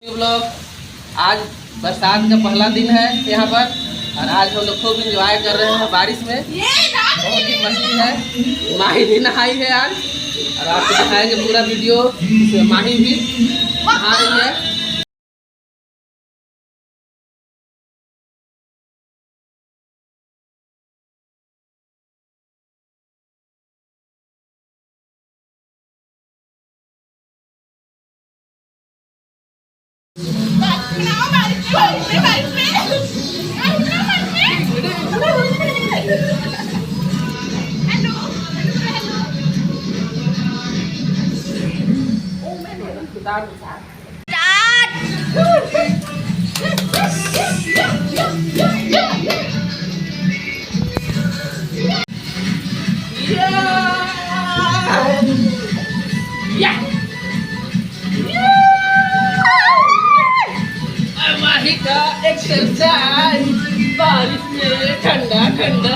Blog. आज बरसात का पहला दिन है यहाँ पर और आज हम लोग खूब इंजॉय कर रहे हैं बारिश में। बहुत ही मस्ती है। माही भी नहाई है आज और आपको दिखाएंगे पूरा वीडियो। माही भी नहा रही है। माही का एक्सरसाइज बारिश में ठंडा ठंडा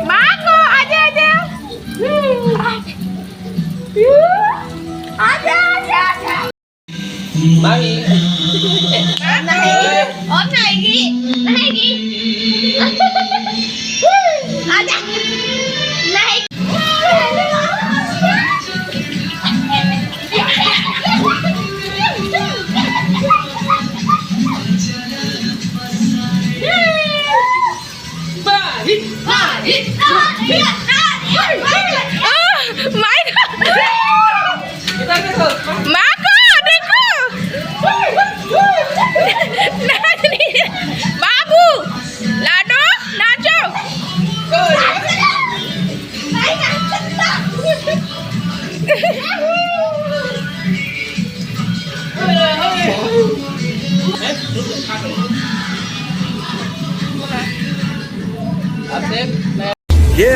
Marco, ada. Ada. माही Om naik lagi. Ada. Naik. Marco, adikku. Babu, Lado, Nacho. अब देख ये